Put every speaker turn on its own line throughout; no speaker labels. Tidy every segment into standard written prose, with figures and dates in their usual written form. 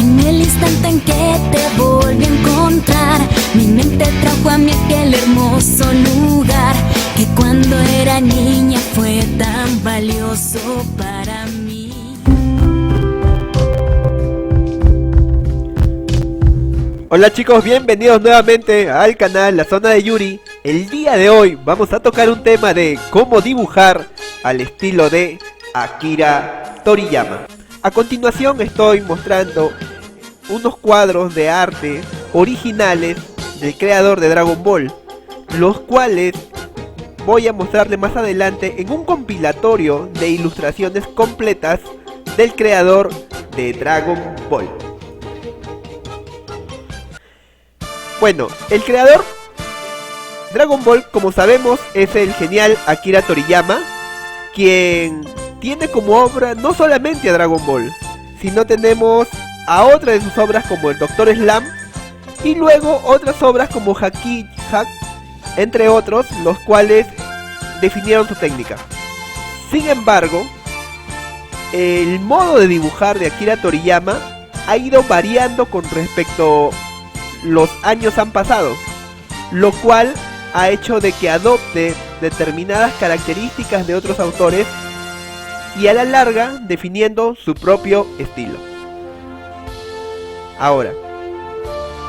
En el instante en que te volví a encontrar, mi mente trajo a mí aquel hermoso lugar que cuando era niña fue tan valioso para mí.
Hola chicos, bienvenidos nuevamente al canal La Zona de Yuri. El día de hoy vamos a tocar un tema de cómo dibujar al estilo de Akira Toriyama. A continuación estoy mostrando unos cuadros de arte originales del creador de Dragon Ball, los cuales voy a mostrarle más adelante en un compilatorio de ilustraciones completas del creador de Dragon Ball. Bueno, el creador Dragon Ball, como sabemos, es el genial Akira Toriyama, quien tiene como obra no solamente a Dragon Ball, sino tenemos a otra de sus obras como el Dr. Slump, y luego otras obras como Haki Hack, entre otros, los cuales definieron su técnica. Sin embargo, el modo de dibujar de Akira Toriyama ha ido variando con respecto los años han pasado, lo cual ha hecho de que adopte determinadas características de otros autores y a la larga definiendo su propio estilo. Ahora,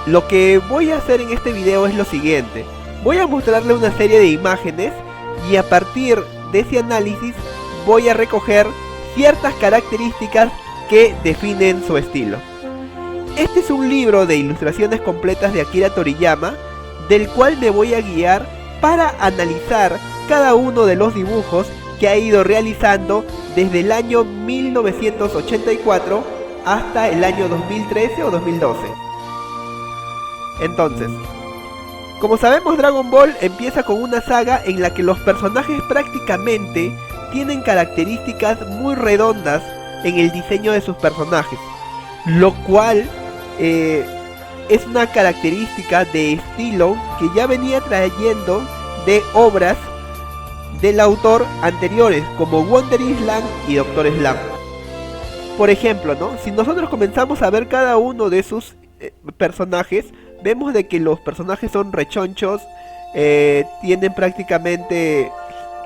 lo que voy a hacer en este video es lo siguiente: voy a mostrarle una serie de imágenes y a partir de ese análisis voy a recoger ciertas características que definen su estilo. Este es un libro de ilustraciones completas de Akira Toriyama, del cual me voy a guiar para analizar cada uno de los dibujos que ha ido realizando desde el año 1984 hasta el año 2013 o 2012. Entonces, como sabemos, Dragon Ball empieza con una saga en la que los personajes prácticamente tienen características muy redondas en el diseño de sus personajes, lo cual es una característica de estilo que ya venía trayendo de obras del autor anteriores como Wonder Island y Dr. Slump. Por ejemplo, ¿no? Si nosotros comenzamos a ver cada uno de sus personajes, vemos de que los personajes son rechonchos, tienen prácticamente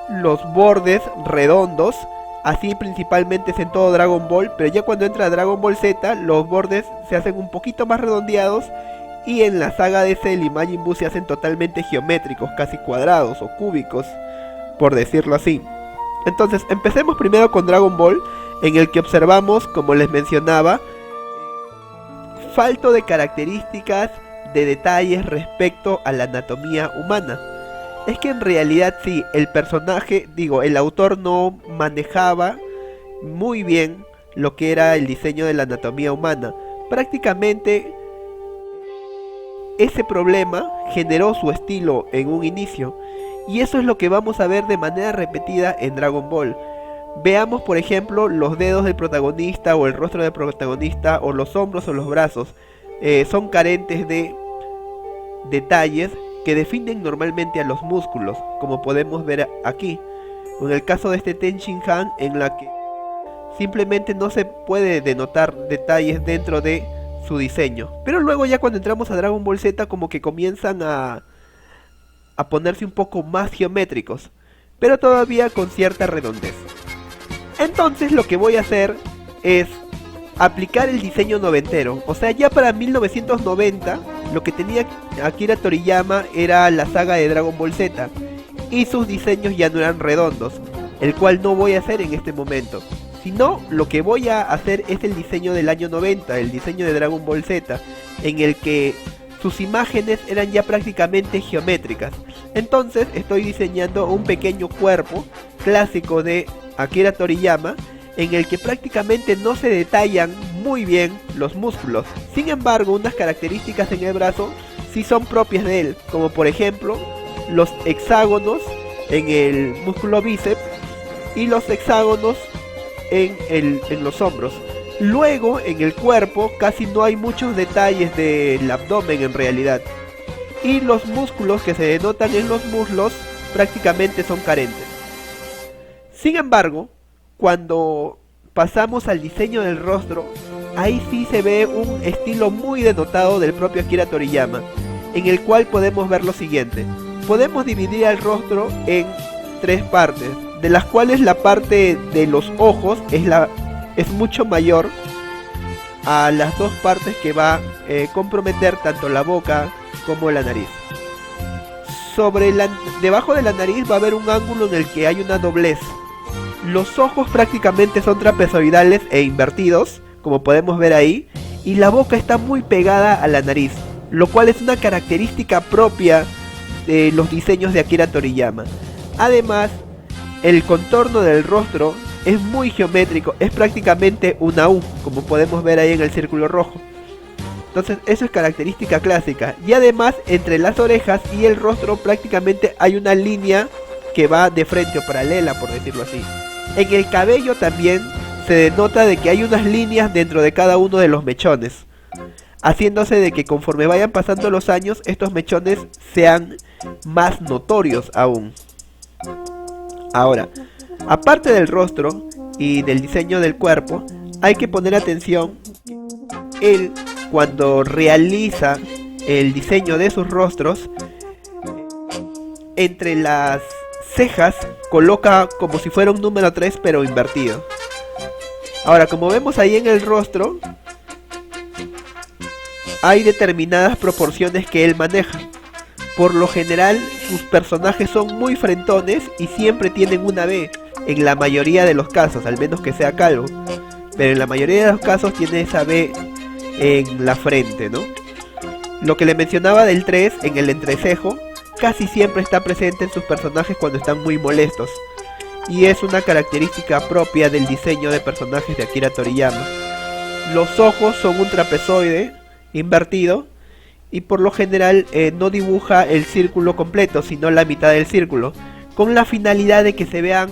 los bordes redondos. Así principalmente es en todo Dragon Ball, pero ya cuando entra Dragon Ball Z, los bordes se hacen un poquito más redondeados, y en la saga de Cell y Majin Buu se hacen totalmente geométricos, casi cuadrados o cúbicos, por decirlo así. Entonces, empecemos primero con Dragon Ball, en el que observamos, como les mencionaba, falto de características de detalles respecto a la anatomía humana. Es que en realidad sí, el autor no manejaba muy bien lo que era el diseño de la anatomía humana. Prácticamente ese problema generó su estilo en un inicio, y eso es lo que vamos a ver de manera repetida en Dragon Ball. Veamos por ejemplo los dedos del protagonista o el rostro del protagonista o los hombros o los brazos. Son carentes de detalles que definen normalmente a los músculos, como podemos ver aquí, en el caso de este Ten Shin Han, en la que simplemente no se puede denotar detalles dentro de su diseño. Pero luego ya cuando entramos a Dragon Ball Z, como que comienzan a ponerse un poco más geométricos, pero todavía con cierta redondez. Entonces lo que voy a hacer es aplicar el diseño noventero. O sea, ya para 1990 lo que tenía Akira Toriyama era la saga de Dragon Ball Z, y sus diseños ya no eran redondos, el cual no voy a hacer en este momento, sino lo que voy a hacer es el diseño del año 90, el diseño de Dragon Ball Z, en el que sus imágenes eran ya prácticamente geométricas. Entonces estoy diseñando un pequeño cuerpo clásico de Akira Toriyama, en el que prácticamente no se detallan muy bien los músculos. Sin embargo, unas características en el brazo sí son propias de él, como por ejemplo los hexágonos en el músculo bíceps y los hexágonos en los hombros. Luego en el cuerpo casi no hay muchos detalles del abdomen en realidad, y los músculos que se denotan en los muslos prácticamente son carentes. Sin embargo, cuando pasamos al diseño del rostro, ahí sí se ve un estilo muy denotado del propio Akira Toriyama, en el cual podemos ver lo siguiente. Podemos dividir el rostro en tres partes, de las cuales la parte de los ojos es mucho mayor a las dos partes que va a comprometer tanto la boca como la nariz. Debajo de la nariz va a haber un ángulo en el que hay una doblez. Los ojos prácticamente son trapezoidales e invertidos, como podemos ver ahí, y la boca está muy pegada a la nariz, lo cual es una característica propia de los diseños de Akira Toriyama. Además, el contorno del rostro es muy geométrico, es prácticamente una U, como podemos ver ahí en el círculo rojo. Entonces eso es característica clásica. Y además, entre las orejas y el rostro prácticamente hay una línea que va de frente o paralela, por decirlo así. En el cabello también se denota de que hay unas líneas dentro de cada uno de los mechones, haciéndose de que conforme vayan pasando los años, estos mechones sean más notorios aún. Ahora, aparte del rostro y del diseño del cuerpo, hay que poner atención. Él, cuando realiza el diseño de sus rostros, entre las cejas coloca como si fuera un número 3 pero invertido. Ahora, como vemos ahí en el rostro, hay determinadas proporciones que él maneja. Por lo general, sus personajes son muy frentones y siempre tienen una B, en la mayoría de los casos, al menos que sea calvo. Pero en la mayoría de los casos tiene esa B en la frente, ¿no? Lo que le mencionaba del 3 en el entrecejo, casi siempre está presente en sus personajes cuando están muy molestos. Y es una característica propia del diseño de personajes de Akira Toriyama. Los ojos son un trapezoide invertido y por lo general no dibuja el círculo completo, sino la mitad del círculo, con la finalidad de que se vean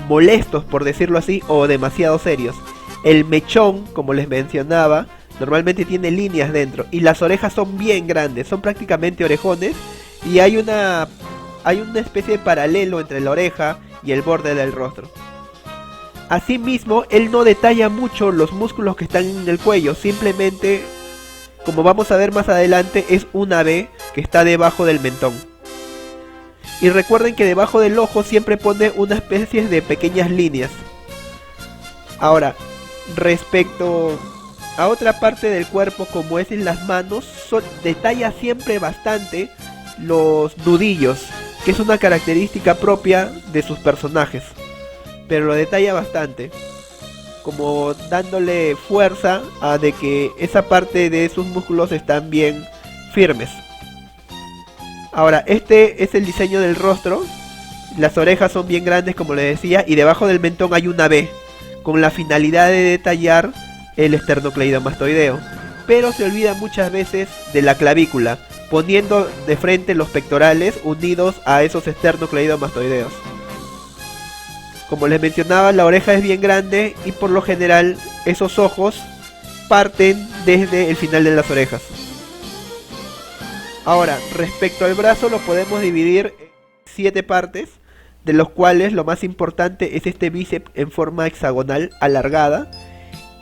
molestos, por decirlo así, o demasiado serios. El mechón, como les mencionaba, normalmente tiene líneas dentro y las orejas son bien grandes, son prácticamente orejones y hay una especie de paralelo entre la oreja y el borde del rostro. Asimismo, él no detalla mucho los músculos que están en el cuello, simplemente, como vamos a ver más adelante, es una V que está debajo del mentón. Y recuerden que debajo del ojo siempre pone una especie de pequeñas líneas. Ahora, respecto a otra parte del cuerpo, como es en las manos, detalla siempre bastante los nudillos, que es una característica propia de sus personajes, pero lo detalla bastante, como dándole fuerza a de que esa parte de sus músculos están bien firmes. Ahora, este es el diseño del rostro. Las orejas son bien grandes, como les decía, y debajo del mentón hay una V, con la finalidad de detallar el esternocleidomastoideo, pero se olvida muchas veces de la clavícula, poniendo de frente los pectorales unidos a esos esternocleidomastoideos. Como les mencionaba, la oreja es bien grande y por lo general esos ojos parten desde el final de las orejas. Ahora, respecto al brazo, lo podemos dividir en 7 partes, de los cuales lo más importante es este bíceps en forma hexagonal alargada.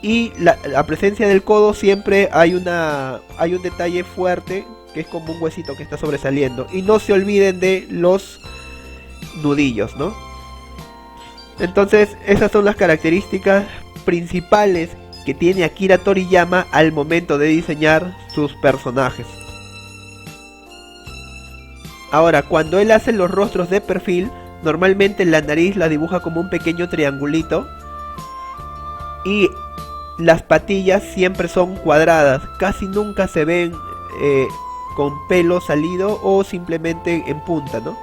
Y la presencia del codo siempre hay un detalle fuerte, que es como un huesito que está sobresaliendo. Y no se olviden de los nudillos, ¿no? Entonces, esas son las características principales que tiene Akira Toriyama al momento de diseñar sus personajes. Ahora, cuando él hace los rostros de perfil, normalmente la nariz la dibuja como un pequeño triangulito. Y las patillas siempre son cuadradas, casi nunca se ven con pelo salido o simplemente en punta, ¿no?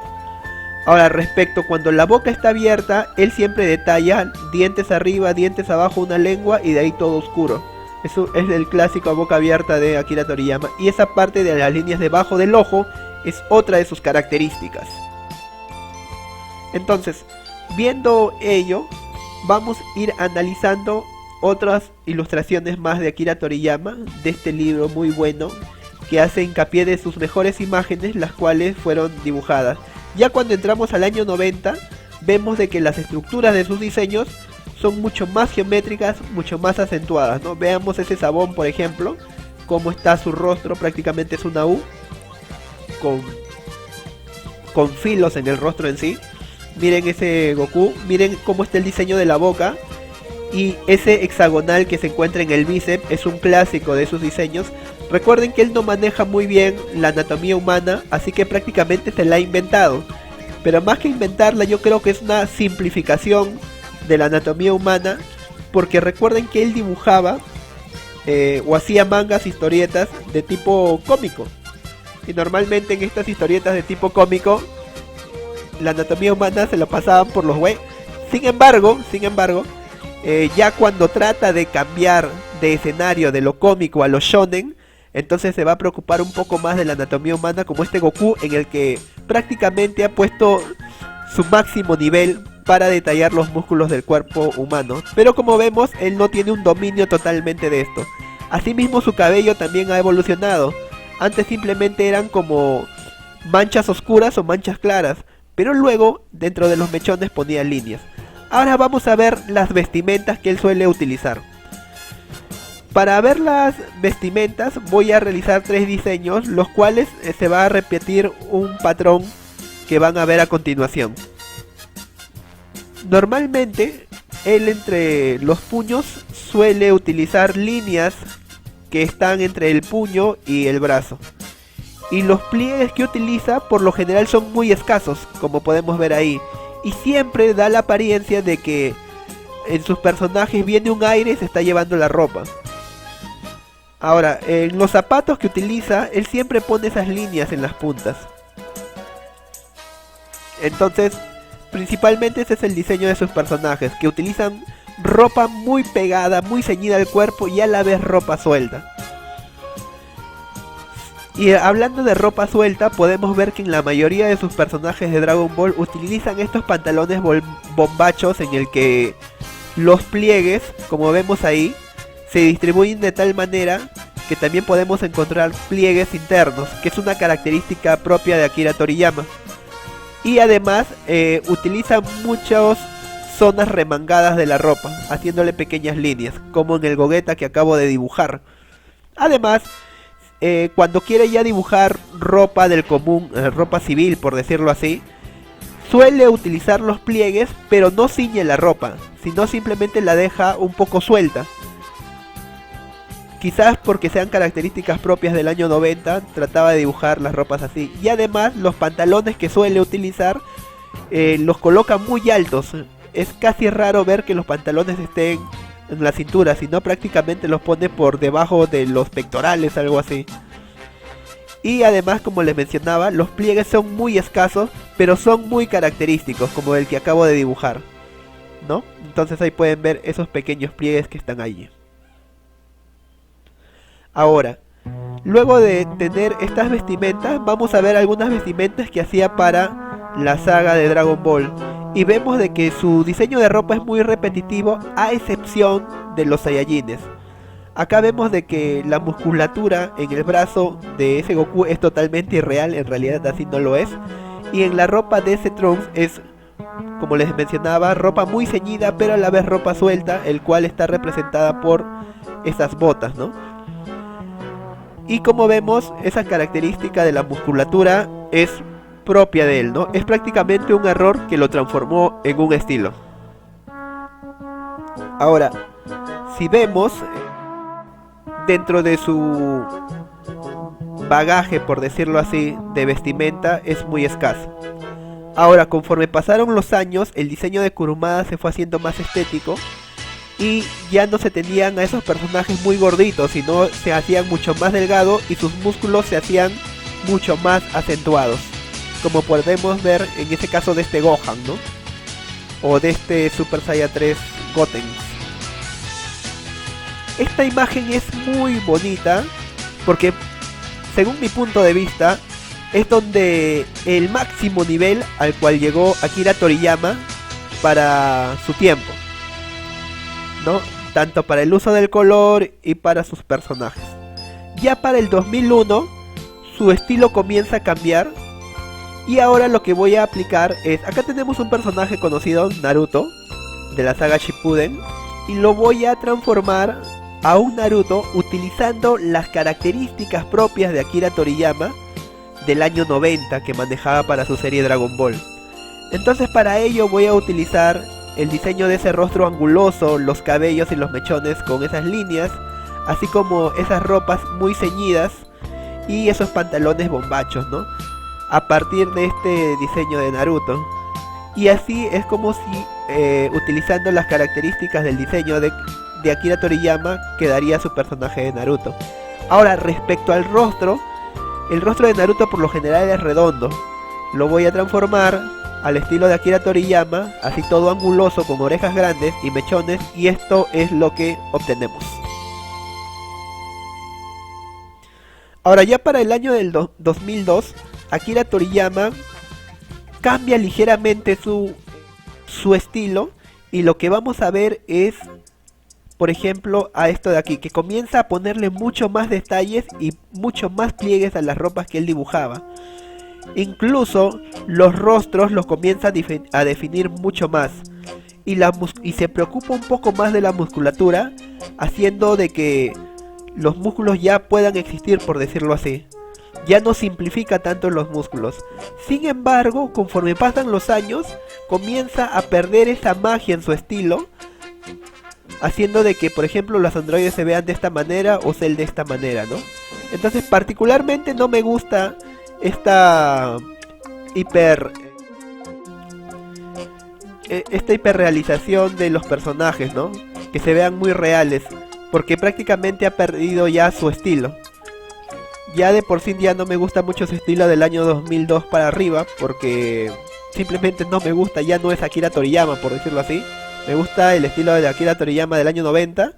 Ahora, respecto cuando la boca está abierta, él siempre detalla dientes arriba, dientes abajo, una lengua y de ahí todo oscuro. Eso es el clásico boca abierta de Akira Toriyama. Y esa parte de las líneas debajo del ojo es otra de sus características. Entonces, viendo ello, vamos a ir analizando otras ilustraciones más de Akira Toriyama, de este libro muy bueno, que hace hincapié de sus mejores imágenes, las cuales fueron dibujadas. Ya cuando entramos al año 90, vemos de que las estructuras de sus diseños son mucho más geométricas, mucho más acentuadas, ¿no? Veamos ese Sabón, por ejemplo, cómo está su rostro, prácticamente es una U con filos en el rostro en sí. Miren ese Goku, miren cómo está el diseño de la boca. Y ese hexagonal que se encuentra en el bíceps es un clásico de sus diseños. Recuerden que él no maneja muy bien la anatomía humana, así que prácticamente se la ha inventado. Pero más que inventarla, yo creo que es una simplificación de la anatomía humana, porque recuerden que él dibujaba o hacía mangas, historietas de tipo cómico. Y normalmente en estas historietas de tipo cómico, la anatomía humana se la pasaban por los huevos. Sin embargo, ya cuando trata de cambiar de escenario de lo cómico a lo shonen, entonces se va a preocupar un poco más de la anatomía humana, como este Goku, en el que prácticamente ha puesto su máximo nivel para detallar los músculos del cuerpo humano. Pero como vemos, él no tiene un dominio totalmente de esto. Asimismo, su cabello también ha evolucionado. Antes simplemente eran como manchas oscuras o manchas claras, pero luego dentro de los mechones ponía líneas. Ahora vamos a ver las vestimentas que él suele utilizar. Para ver las vestimentas voy a realizar 3 diseños, los cuales se va a repetir un patrón que van a ver a continuación. Normalmente él entre los puños suele utilizar líneas que están entre el puño y el brazo. Y los pliegues que utiliza por lo general son muy escasos, como podemos ver ahí. Y siempre da la apariencia de que en sus personajes viene un aire y se está llevando la ropa. Ahora, en los zapatos que utiliza, él siempre pone esas líneas en las puntas. Entonces, principalmente ese es el diseño de sus personajes, que utilizan ropa muy pegada, muy ceñida al cuerpo y a la vez ropa suelta. Y hablando de ropa suelta, podemos ver que en la mayoría de sus personajes de Dragon Ball utilizan estos pantalones bombachos en el que los pliegues, como vemos ahí, se distribuyen de tal manera que también podemos encontrar pliegues internos, que es una característica propia de Akira Toriyama. Y además utilizan muchas zonas remangadas de la ropa, haciéndole pequeñas líneas, como en el Gogeta que acabo de dibujar. Además, cuando quiere ya dibujar ropa del común, ropa civil por decirlo así, suele utilizar los pliegues, pero no ciñe la ropa, sino simplemente la deja un poco suelta. Quizás porque sean características propias del año 90, trataba de dibujar las ropas así. Y además los pantalones que suele utilizar los coloca muy altos. Es casi raro ver que los pantalones estén en la cintura, sino prácticamente los pone por debajo de los pectorales, algo así. Y además, como les mencionaba, los pliegues son muy escasos, pero son muy característicos, como el que acabo de dibujar, ¿no? Entonces ahí pueden ver esos pequeños pliegues que están allí. Ahora, luego de tener estas vestimentas, vamos a ver algunas vestimentas que hacía para la saga de Dragon Ball. Y vemos de que su diseño de ropa es muy repetitivo, a excepción de los Saiyajines. Acá vemos de que la musculatura en el brazo de ese Goku es totalmente irreal, en realidad así no lo es. Y en la ropa de ese Trunks es, como les mencionaba, ropa muy ceñida, pero a la vez ropa suelta, el cual está representada por esas botas, ¿no? Y como vemos, esa característica de la musculatura es propia de él, ¿no? Es prácticamente un error que lo transformó en un estilo. Ahora, si vemos, dentro de su bagaje, por decirlo así, de vestimenta, es muy escaso. Ahora, conforme pasaron los años, el diseño de Kurumada se fue haciendo más estético y ya no se tenían a esos personajes muy gorditos, sino se hacían mucho más delgados y sus músculos se hacían mucho más acentuados, como podemos ver en este caso de este Gohan, ¿no? O de este Super Saiyan 3 Goten. Esta imagen es muy bonita porque, según mi punto de vista, es donde el máximo nivel al cual llegó Akira Toriyama para su tiempo, ¿no? Tanto para el uso del color y para sus personajes. Ya para el 2001 su estilo comienza a cambiar. Y ahora lo que voy a aplicar es, acá tenemos un personaje conocido, Naruto, de la saga Shippuden y lo voy a transformar a un Naruto utilizando las características propias de Akira Toriyama del año 90 que manejaba para su serie Dragon Ball. Entonces para ello voy a utilizar el diseño de ese rostro anguloso, los cabellos y los mechones con esas líneas, así como esas ropas muy ceñidas y esos pantalones bombachos, ¿no? A partir de este diseño de Naruto. Y así es como si utilizando las características del diseño de Akira Toriyama quedaría su personaje de Naruto. Ahora, respecto al rostro, el rostro de Naruto por lo general es redondo. Lo voy a transformar al estilo de Akira Toriyama, así todo anguloso con orejas grandes y mechones, y esto es lo que obtenemos. Ahora ya para el año del 2002, Akira Toriyama cambia ligeramente su estilo y lo que vamos a ver es, por ejemplo, a esto de aquí, que comienza a ponerle mucho más detalles y mucho más pliegues a las ropas que él dibujaba. Incluso los rostros los comienza a definir mucho más y se preocupa un poco más de la musculatura, haciendo de que los músculos ya puedan existir, por decirlo así. Ya no simplifica tanto los músculos. Sin embargo, conforme pasan los años, comienza a perder esa magia en su estilo, haciendo de que, por ejemplo, los androides se vean de esta manera o Cell de esta manera, ¿no? Entonces, particularmente no me gusta esta hiperrealización de los personajes, ¿no? Que se vean muy reales, porque prácticamente ha perdido ya su estilo. Ya de por sí ya no me gusta mucho su estilo del año 2002 para arriba, porque simplemente no me gusta, ya no es Akira Toriyama, por decirlo así. Me gusta el estilo de Akira Toriyama del año 90,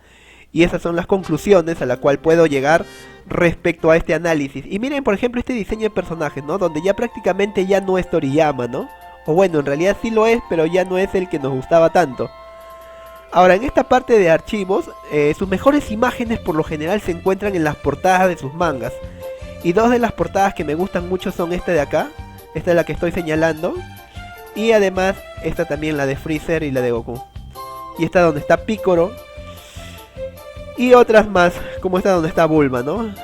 y esas son las conclusiones a las cuales puedo llegar respecto a este análisis. Y miren, por ejemplo, este diseño de personajes, ¿no? Donde ya prácticamente ya no es Toriyama, ¿no? O bueno, en realidad sí lo es, pero ya no es el que nos gustaba tanto. Ahora, en esta parte de archivos, sus mejores imágenes por lo general se encuentran en las portadas de sus mangas. Y dos de las portadas que me gustan mucho son esta de acá. Esta es la que estoy señalando. Y además, esta también, la de Freezer y la de Goku. Y esta donde está Piccolo. Y otras más, como esta donde está Bulma, ¿no?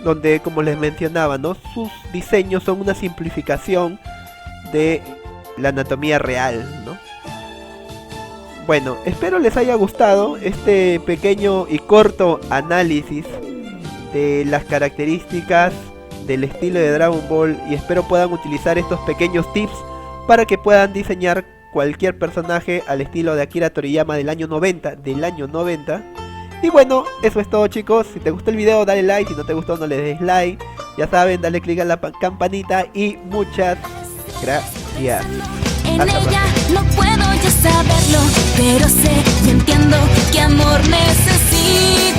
Donde, como les mencionaba, ¿no? Sus diseños son una simplificación de la anatomía real, ¿no? Bueno, espero les haya gustado este pequeño y corto análisis de las características del estilo de Dragon Ball, y espero puedan utilizar estos pequeños tips para que puedan diseñar cualquier personaje al estilo de Akira Toriyama del año 90, Y bueno, eso es todo, chicos. Si te gustó el video, dale like. Si no te gustó, no le des like. Ya saben, dale click a la campanita y muchas gracias.
En ella no puedo ya saberlo, pero sé y entiendo que amor necesito.